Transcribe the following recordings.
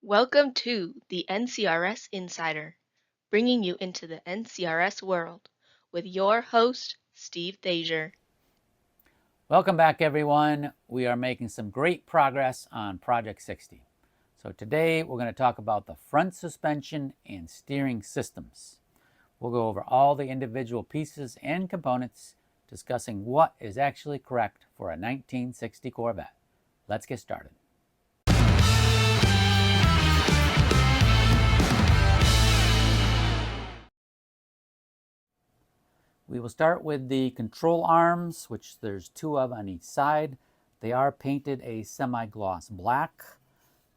Welcome to the NCRS Insider, bringing you into the NCRS world with your host, Steve Thazier. Welcome back, everyone. We are making some great progress on Project 60. So today we're going to talk about the front suspension and steering systems. We'll go over all the individual pieces and components, discussing what is actually correct for a 1960 Corvette. Let's get started. We will start with the control arms, which there's two of on each side. They are painted a semi-gloss black.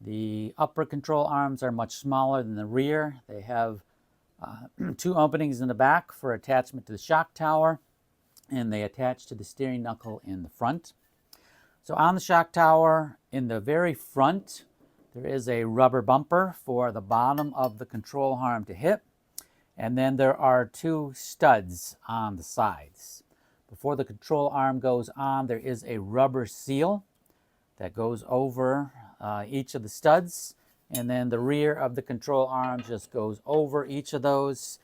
The upper control arms are much smaller than the rear. They have two openings in the back for attachment to the shock tower, and they attach to the steering knuckle in the front. So on the shock tower, in the very front, there is a rubber bumper for the bottom of the control arm to hit. And then there are two studs on the sides. Before the control arm goes on, there is a rubber seal that goes over each of the studs. And then the rear of the control arm just goes over each of those.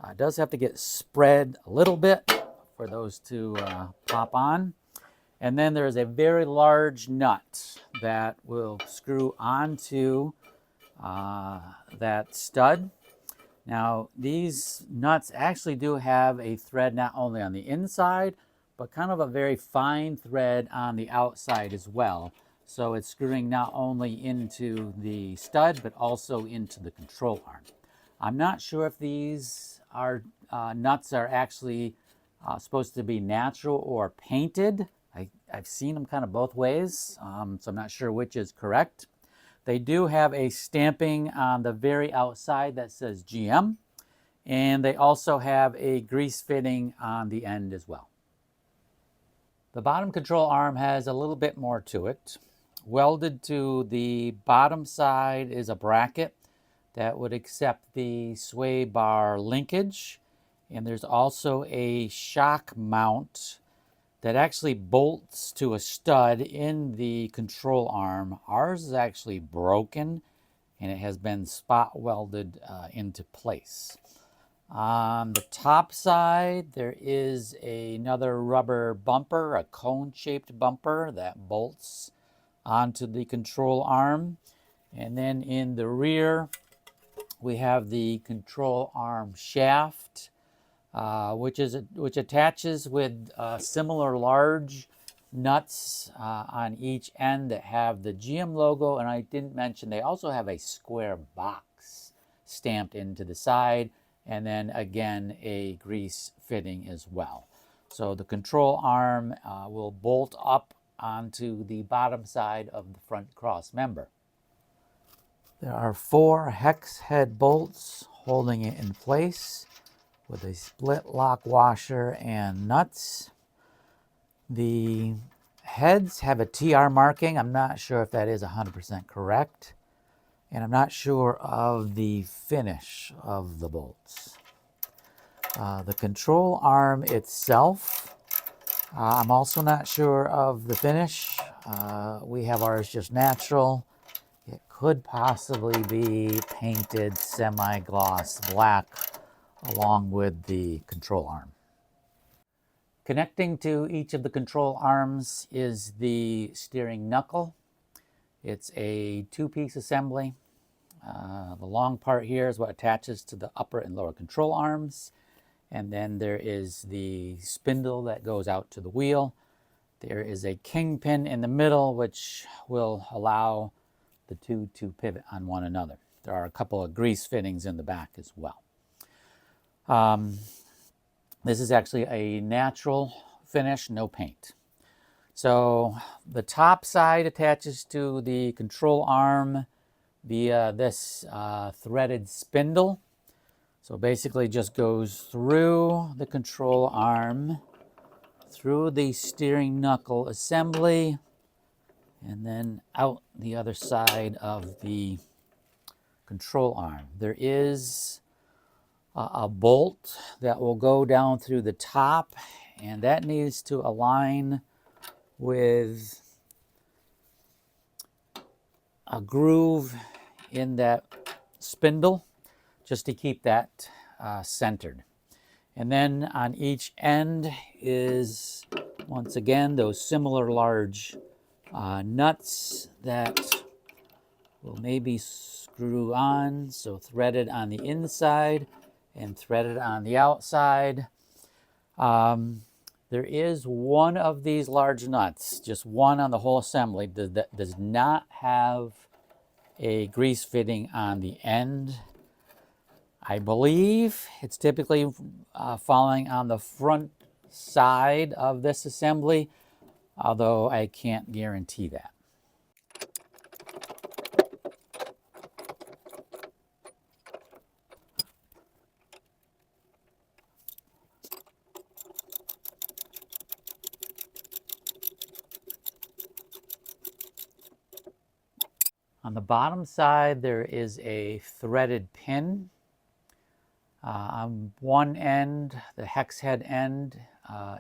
It does have to get spread a little bit for those to pop on. And then there is a very large nut that will screw onto that stud. Now, these nuts actually do have a thread not only on the inside, but kind of a very fine thread on the outside as well. So it's screwing not only into the stud, but also into the control arm. I'm not sure if these nuts are actually supposed to be natural or painted. I've seen them kind of both ways, so I'm not sure which is correct. They do have a stamping on the very outside that says GM, and they also have a grease fitting on the end as well. The bottom control arm has a little bit more to it. Welded to the bottom side is a bracket that would accept the sway bar linkage, and there's also a shock mount that actually bolts to a stud in the control arm. Ours is actually broken, and it has been spot welded into place. On the top side, there is another rubber bumper, a cone-shaped bumper that bolts onto the control arm. And then in the rear, we have the control arm shaft, which attaches with similar large nuts on each end that have the GM logo. And I didn't mention they also have a square box stamped into the side, and then again a grease fitting as well. So the control arm will bolt up onto the bottom side of the front cross member. There are 4 hex head bolts holding it in place with a split lock washer and nuts. The heads have a TR marking. I'm not sure if that is 100% correct. And I'm not sure of the finish of the bolts. The control arm itself, I'm also not sure of the finish. We have ours just natural. It could possibly be painted semi-gloss black along with the control arm. Connecting to each of the control arms is the steering knuckle. It's a 2-piece assembly. The long part here is what attaches to the upper and lower control arms. And then there is the spindle that goes out to the wheel. There is a kingpin in the middle, which will allow the two to pivot on one another. There are a couple of grease fittings in the back as well. This is actually a natural finish, no paint. So the top side attaches to the control arm via this threaded spindle. So basically just goes through the control arm, through the steering knuckle assembly, and then out the other side of the control arm. There is a bolt that will go down through the top, and that needs to align with a groove in that spindle just to keep that centered. And then on each end is, once again, those similar large nuts that will maybe screw on, so threaded on the inside and threaded on the outside. There is one of these large nuts, just one on the whole assembly, that does not have a grease fitting on the end. I believe it's typically falling on the front side of this assembly, although I can't guarantee that. On the bottom side, there is a threaded pin. On one end, the hex head end,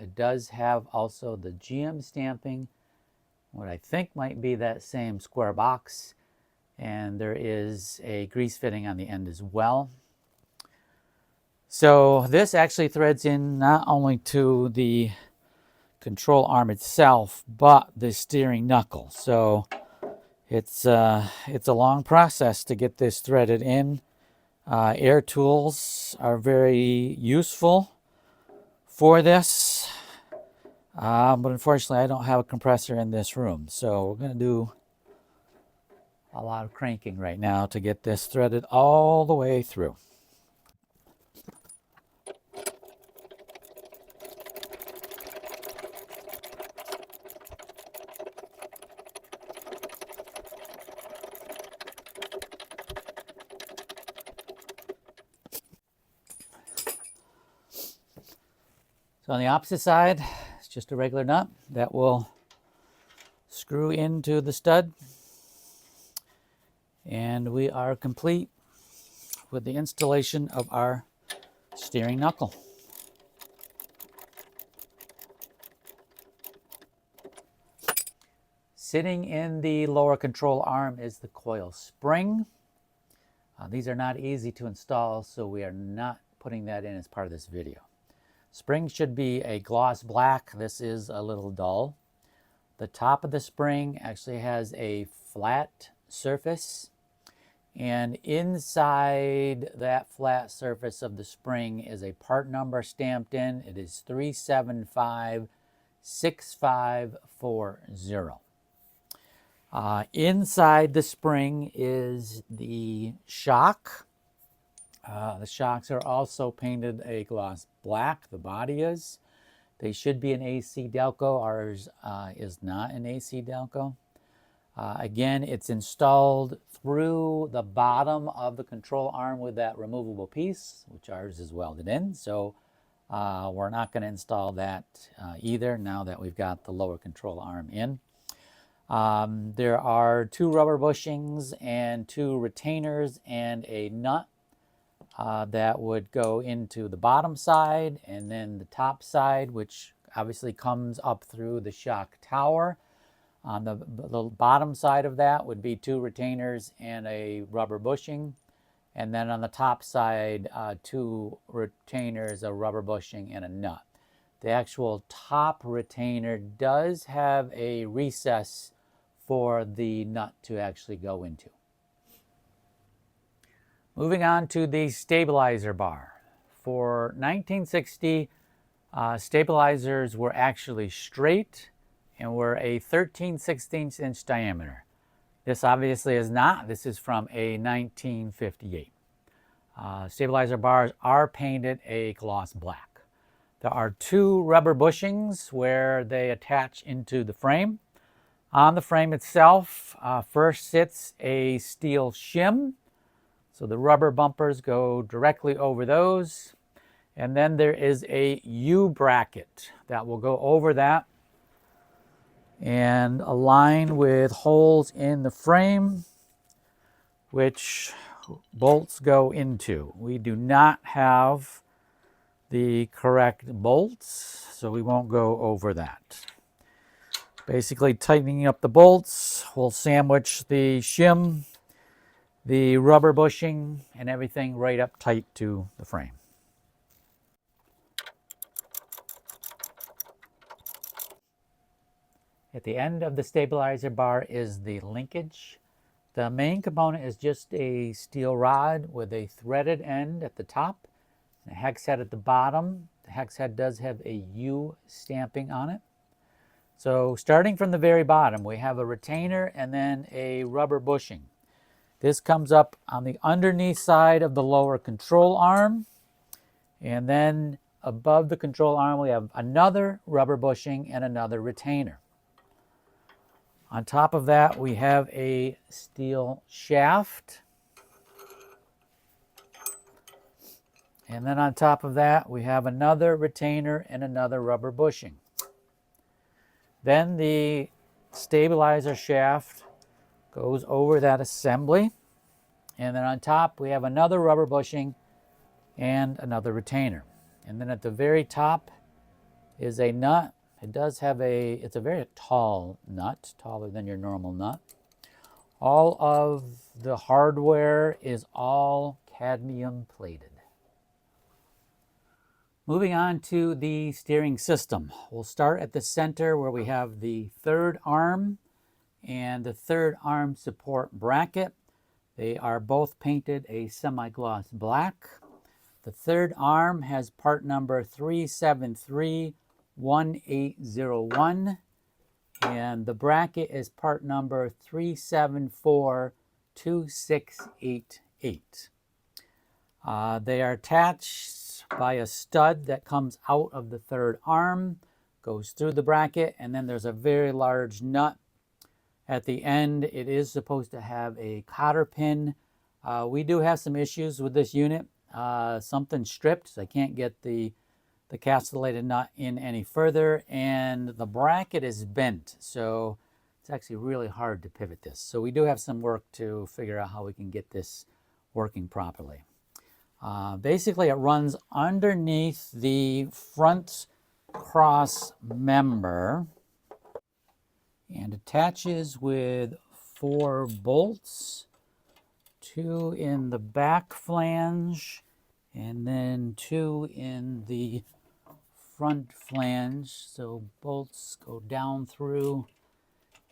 it does have also the GM stamping, what I think might be that same square box, and there is a grease fitting on the end as well. So this actually threads in not only to the control arm itself, but the steering knuckle. So it's a long process to get this threaded in. Air tools are very useful for this, but unfortunately I don't have a compressor in this room, so we're going to do a lot of cranking right now to get this threaded all the way through. So on the opposite side, it's just a regular nut that will screw into the stud. And we are complete with the installation of our steering knuckle. Sitting in the lower control arm is the coil spring. These are not easy to install, so we are not putting that in as part of this video. Spring should be a gloss black. This is a little dull. The top of the spring actually has a flat surface, and inside that flat surface of the spring is a part number stamped in. It is 3756540. Inside the spring is the shock. The shocks are also painted a gloss black. The body is. They should be an AC Delco. Ours is not an AC Delco. Again, it's installed through the bottom of the control arm with that removable piece, which ours is welded in. So we're not going to install that either now that we've got the lower control arm in. There are 2 rubber bushings and 2 retainers and a nut that would go into the bottom side, and then the top side, which obviously comes up through the shock tower. On the bottom side of that would be 2 retainers and a rubber bushing. And then on the top side, 2 retainers, a rubber bushing, and a nut. The actual top retainer does have a recess for the nut to actually go into. Moving on to the stabilizer bar. For 1960, stabilizers were actually straight and were a 13/16 inch diameter. This obviously is not. This is from a 1958. Stabilizer bars are painted a gloss black. There are 2 rubber bushings where they attach into the frame. On the frame itself, first sits a steel shim. So the rubber bumpers go directly over those. And then there is a U-bracket that will go over that and align with holes in the frame, which bolts go into. We do not have the correct bolts, so we won't go over that. Basically tightening up the bolts will sandwich the shim the rubber bushing and everything right up tight to the frame. At the end of the stabilizer bar is the linkage. The main component is just a steel rod with a threaded end at the top, and a hex head at the bottom. The hex head does have a U stamping on it. So starting from the very bottom, we have a retainer and then a rubber bushing. This comes up on the underneath side of the lower control arm, and then above the control arm we have another rubber bushing and another retainer. On top of that, we have a steel shaft. And then on top of that, we have another retainer and another rubber bushing. Then the stabilizer shaft goes over that assembly. And then on top, we have another rubber bushing and another retainer. And then at the very top is a nut. It's a very tall nut, taller than your normal nut. All of the hardware is all cadmium plated. Moving on to the steering system. We'll start at the center where we have the third arm and the third arm support bracket. They are both painted a semi-gloss black. The third arm has part number 3731801, and the bracket is part number 3742688. They are attached by a stud that comes out of the third arm, goes through the bracket, and then there's a very large nut at the end. It is supposed to have a cotter pin. We do have some issues with this unit. Something stripped, so I can't get the castellated nut in any further, and the bracket is bent, so it's actually really hard to pivot this. So we do have some work to figure out how we can get this working properly. Basically, it runs underneath the front cross member and attaches with 4 bolts, 2 in the back flange and then 2 in the front flange. So bolts go down through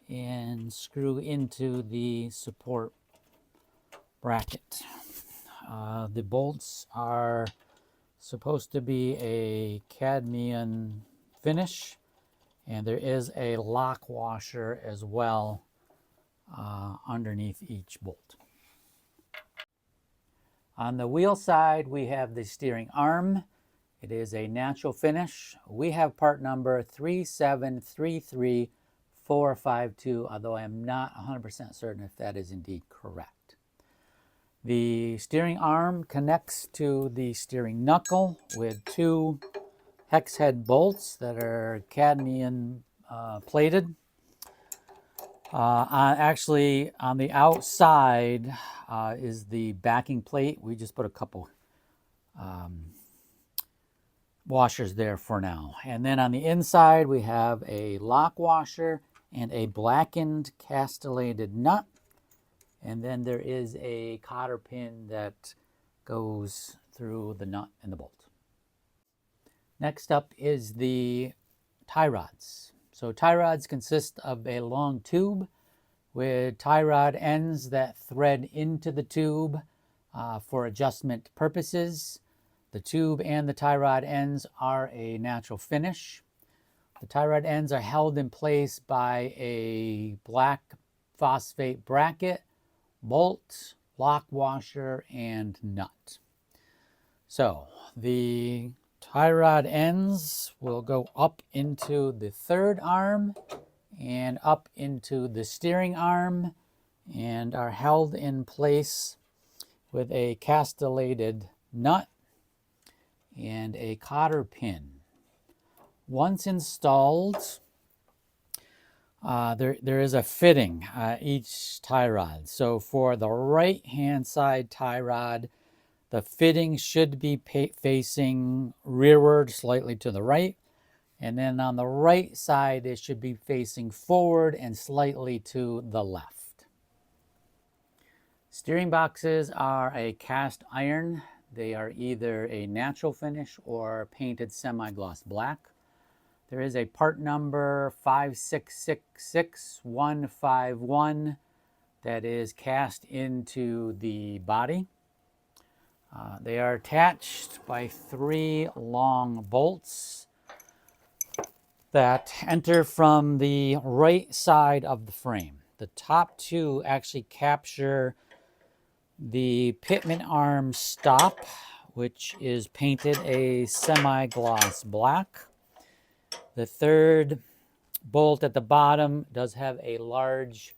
and screw into the support bracket. The bolts are supposed to be a cadmium finish, and there is a lock washer as well underneath each bolt. On the wheel side, we have the steering arm. It is a natural finish. We have part number 3733452, although I am not 100% certain if that is indeed correct. The steering arm connects to the steering knuckle with 2 hex head bolts that are cadmium plated. Actually, on the outside is the backing plate. We just put a couple washers there for now. And then on the inside, we have a lock washer and a blackened castellated nut. And then there is a cotter pin that goes through the nut and the bolt. Next up is the tie rods. So tie rods consist of a long tube with tie rod ends that thread into the tube for adjustment purposes. The tube and the tie rod ends are a natural finish. The tie rod ends are held in place by a black phosphate bracket, bolt, lock washer, and nut. So the tie rod ends will go up into the third arm and up into the steering arm and are held in place with a castellated nut and a cotter pin. Once installed, there is a fitting each tie rod. So for the right hand side tie rod, the fitting should be facing rearward, slightly to the right. And then on the right side, it should be facing forward and slightly to the left. Steering boxes are a cast iron. They are either a natural finish or painted semi-gloss black. There is a part number 5666151 that is cast into the body. They are attached by 3 long bolts that enter from the right side of the frame. The top 2 actually capture the pitman arm stop, which is painted a semi-gloss black. The 3rd bolt at the bottom does have a large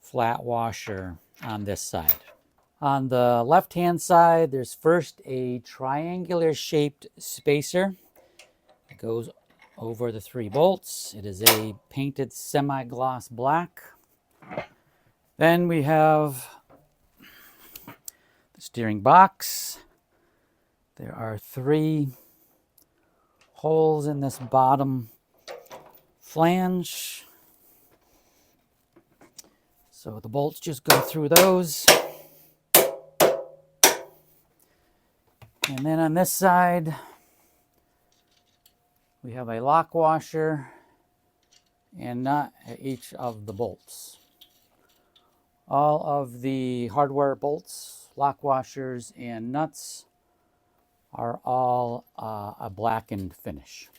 flat washer on this side. On the left-hand side, there's first a triangular shaped spacer that goes over the 3 bolts. It is a painted semi-gloss black. Then we have the steering box. There are 3 holes in this bottom flange. So the bolts just go through those. And then on this side, we have a lock washer and nut at each of the bolts. All of the hardware bolts, lock washers, and nuts are all a blackened finish.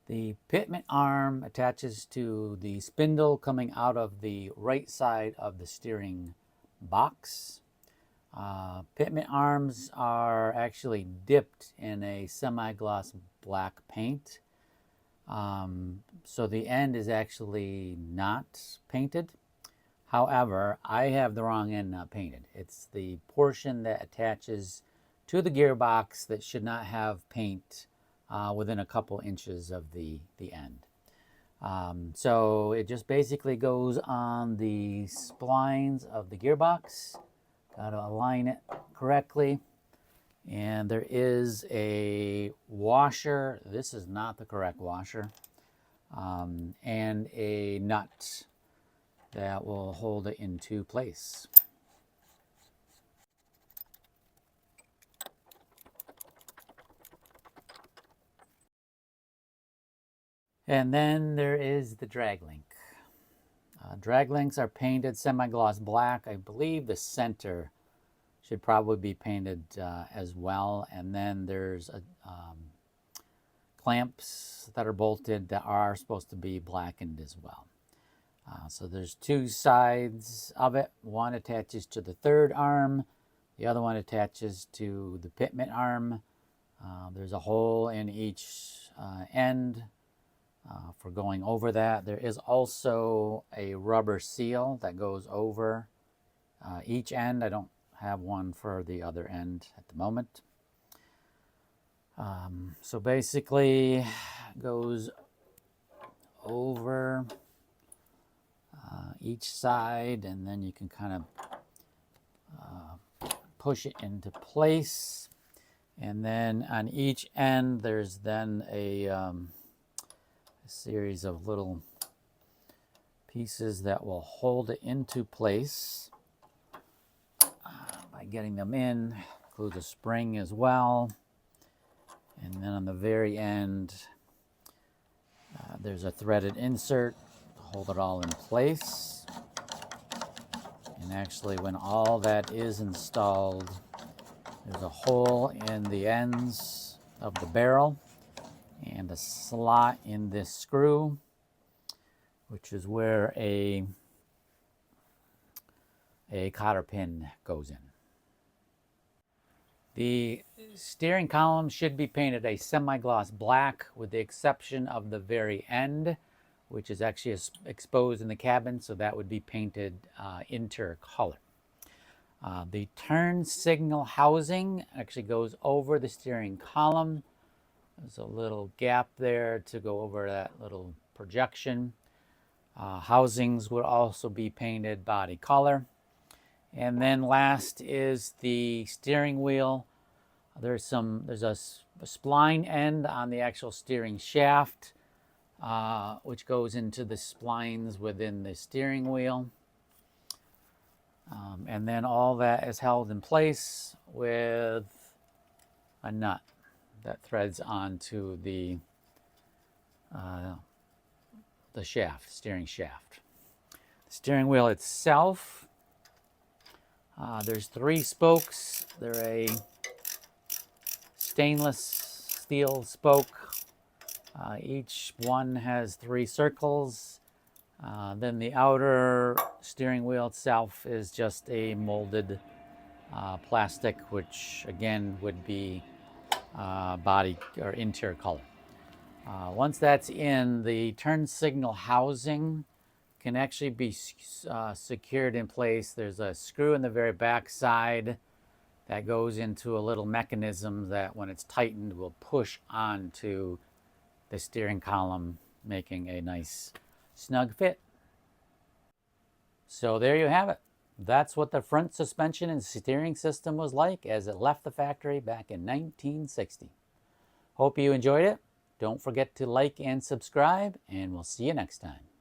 The pitman arm attaches to the spindle coming out of the right side of the steering box. Pitman arms are actually dipped in a semi-gloss black paint. So the end is actually not painted. However, I have the wrong end not painted. It's the portion that attaches to the gearbox that should not have paint within a couple inches of the end. So it just basically goes on the splines of the gearbox. Got to align it correctly. And there is a washer. This is not the correct washer. And a nut that will hold it into place. And then there is the drag link. Drag links are painted semi-gloss black. I believe the center should probably be painted as well. And then there's clamps that are bolted that are supposed to be blackened as well. So there's 2 sides of it. One attaches to the 3rd arm. The other one attaches to the pitman arm. There's a hole in each end for going over that. There is also a rubber seal that goes over each end. I don't have one for the other end at the moment. So basically goes over each side, and then you can kind of push it into place. And then on each end there's then a series of little pieces that will hold it into place by getting them in. Includes a spring as well. And then on the very end there's a threaded insert to hold it all in place. And actually when all that is installed, there's a hole in the ends of the barrel and a slot in this screw, which is where a cotter pin goes in. The steering column should be painted a semi-gloss black with the exception of the very end, which is actually exposed in the cabin, so that would be painted intercolor. The turn signal housing actually goes over the steering column. There's a little gap there to go over that little projection. Housings would also be painted body color. And then last is the steering wheel. There's a spline end on the actual steering shaft. which goes into the splines within the steering wheel. And then all that is held in place with a nut that threads onto the shaft, steering shaft. The steering wheel itself, there's 3 spokes. They're a stainless steel spoke. Each one has 3 circles. Then the outer steering wheel itself is just a molded plastic, which again would be body or interior color. Once that's in, the turn signal housing can actually be secured in place. There's a screw in the very back side that goes into a little mechanism that when it's tightened will push onto the steering column, making a nice snug fit. So there you have it. That's what the front suspension and steering system was like as it left the factory back in 1960. Hope you enjoyed it. Don't forget to like and subscribe, and we'll see you next time.